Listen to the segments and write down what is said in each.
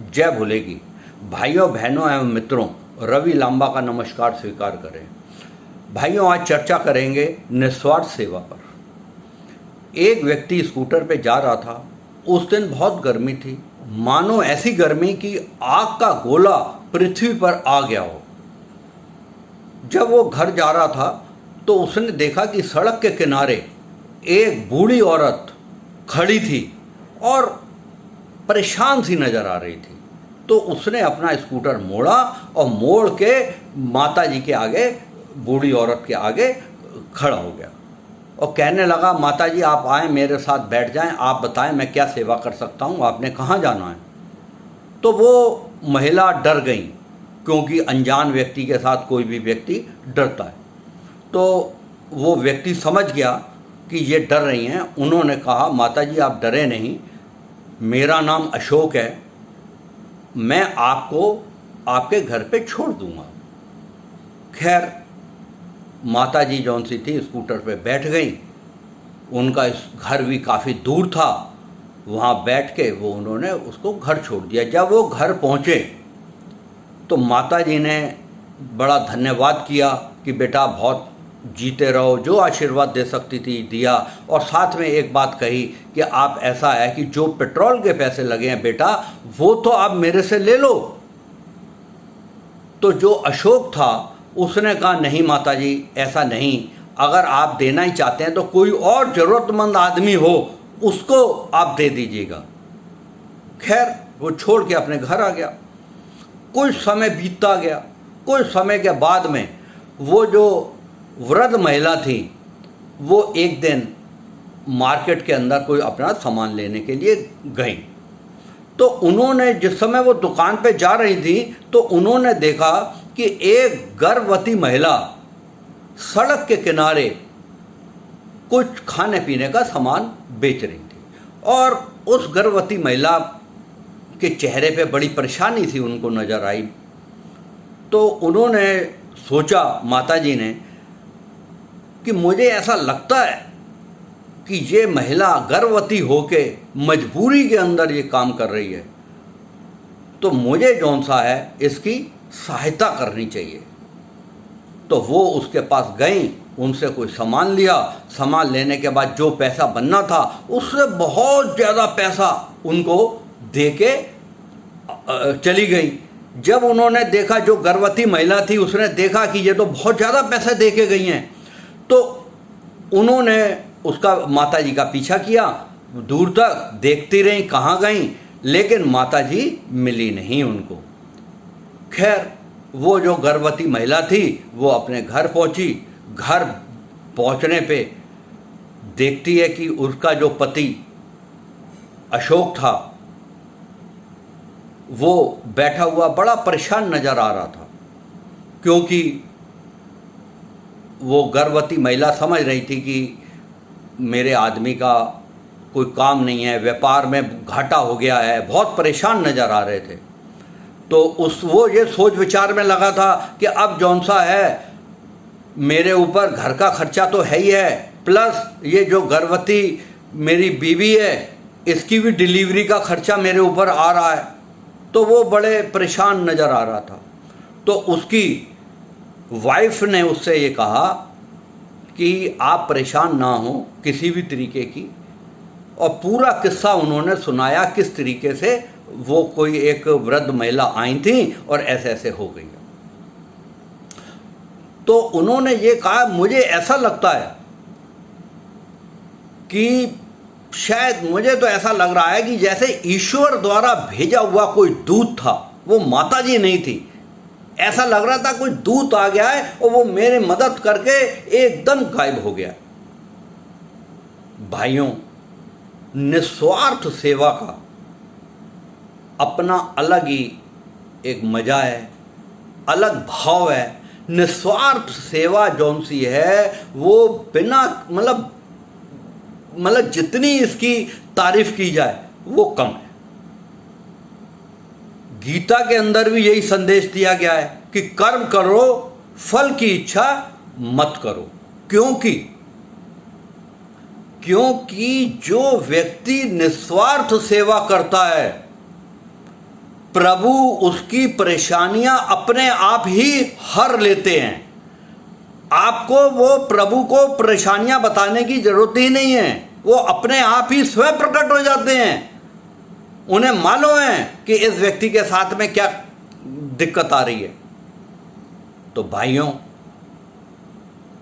जय भोले की। भाइयों बहनों एवं मित्रों, रवि लांबा का नमस्कार स्वीकार करें। भाइयों, आज चर्चा करेंगे निस्वार्थ सेवा पर। एक व्यक्ति स्कूटर पे जा रहा था। उस दिन बहुत गर्मी थी, मानो ऐसी गर्मी कि आग का गोला पृथ्वी पर आ गया हो। जब वो घर जा रहा था तो उसने देखा कि सड़क के किनारे एक बूढ़ी औरत खड़ी थी और परेशान सी नजर आ रही थी। तो उसने अपना स्कूटर मोड़ा और मोड़ के माता जी के आगे, बूढ़ी औरत के आगे खड़ा हो गया और कहने लगा, माता जी आप आए, मेरे साथ बैठ जाएं, आप बताएं मैं क्या सेवा कर सकता हूं, आपने कहाँ जाना है। तो वो महिला डर गई, क्योंकि अनजान व्यक्ति के साथ कोई भी व्यक्ति डरता है। तो वो व्यक्ति समझ गया कि ये डर रही हैं। उन्होंने कहा, माता जी आप डरे नहीं, मेरा नाम अशोक है, मैं आपको आपके घर पे छोड़ दूंगा। खैर, माता जी जौन सी थी स्कूटर पे बैठ गई। उनका घर भी काफ़ी दूर था। वहाँ बैठ के वो उन्होंने उसको घर छोड़ दिया। जब वो घर पहुँचे तो माता जी ने बड़ा धन्यवाद किया कि बेटा बहुत जीते रहो, जो आशीर्वाद दे सकती थी दिया। और साथ में एक बात कही कि आप, ऐसा है कि जो पेट्रोल के पैसे लगे हैं बेटा, वो तो आप मेरे से ले लो। तो जो अशोक था उसने कहा, नहीं माता जी ऐसा नहीं, अगर आप देना ही चाहते हैं तो कोई और ज़रूरतमंद आदमी हो उसको आप दे दीजिएगा। खैर, वो छोड़ के अपने घर आ गया। कुछ समय बीतता गया। कुछ समय के बाद में वो जो वृद्ध महिला थी वो एक दिन मार्केट के अंदर कोई अपना सामान लेने के लिए गई। तो उन्होंने, जिस समय वो दुकान पे जा रही थी, तो उन्होंने देखा कि एक गर्भवती महिला सड़क के किनारे कुछ खाने पीने का सामान बेच रही थी। और उस गर्भवती महिला के चेहरे पे बड़ी परेशानी सी उनको नज़र आई। तो उन्होंने सोचा, माता जी ने, कि मुझे ऐसा लगता है कि ये महिला गर्भवती होके मजबूरी के अंदर ये काम कर रही है, तो मुझे जौन सा है इसकी सहायता करनी चाहिए। तो वो उसके पास गई, उनसे कोई सामान लिया। सामान लेने के बाद जो पैसा बनना था उससे बहुत ज़्यादा पैसा उनको दे के चली गई। जब उन्होंने देखा, जो गर्भवती महिला थी उसने देखा कि ये तो बहुत ज़्यादा पैसे दे के गई हैं, तो उन्होंने उसका, माता जी का पीछा किया। दूर तक देखती रही कहाँ गई, लेकिन माता जी मिली नहीं उनको। खैर, वो जो गर्भवती महिला थी वो अपने घर पहुंची। घर पहुंचने पे देखती है कि उसका जो पति अशोक था वो बैठा हुआ बड़ा परेशान नज़र आ रहा था, क्योंकि वो गर्भवती महिला समझ रही थी कि मेरे आदमी का कोई काम नहीं है, व्यापार में घाटा हो गया है, बहुत परेशान नज़र आ रहे थे। तो वो ये सोच विचार में लगा था कि अब जौन सा है, मेरे ऊपर घर का खर्चा तो है ही है, प्लस ये जो गर्भवती मेरी बीवी है इसकी भी डिलीवरी का खर्चा मेरे ऊपर आ रहा है। तो वो बड़े परेशान नज़र आ रहा था। तो उसकी वाइफ ने उससे ये कहा कि आप परेशान ना हो किसी भी तरीके की, और पूरा किस्सा उन्होंने सुनाया, किस तरीके से वो कोई एक वृद्ध महिला आई थी और ऐसे ऐसे हो गई। तो उन्होंने ये कहा, मुझे ऐसा लगता है कि शायद, मुझे तो ऐसा लग रहा है कि जैसे ईश्वर द्वारा भेजा हुआ कोई दूत था, वो माता जी नहीं थी। ऐसा लग रहा था कोई दूत आ गया है और वो मेरे मदद करके एकदम गायब हो गया। भाइयों, निस्वार्थ सेवा का अपना अलग ही एक मजा है, अलग भाव है। निस्वार्थ सेवा जौन सी है वो बिना मतलब जितनी इसकी तारीफ की जाए वो कम है। गीता के अंदर भी यही संदेश दिया गया है कि कर्म करो, फल की इच्छा मत करो। क्योंकि जो व्यक्ति निस्वार्थ सेवा करता है प्रभु उसकी परेशानियां अपने आप ही हर लेते हैं। आपको वो प्रभु को परेशानियां बताने की जरूरत ही नहीं है, वो अपने आप ही स्वयं प्रकट हो जाते हैं। उन्हें मालूम है कि इस व्यक्ति के साथ में क्या दिक्कत आ रही है। तो भाइयों,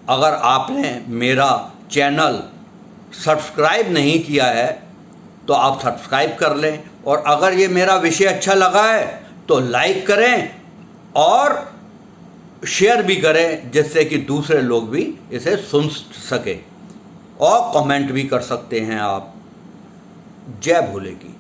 अगर आपने मेरा चैनल सब्सक्राइब नहीं किया है तो आप सब्सक्राइब कर लें, और अगर ये मेरा विषय अच्छा लगा है तो लाइक करें और शेयर भी करें, जिससे कि दूसरे लोग भी इसे सुन सके, और कमेंट भी कर सकते हैं आप। जय भोले की।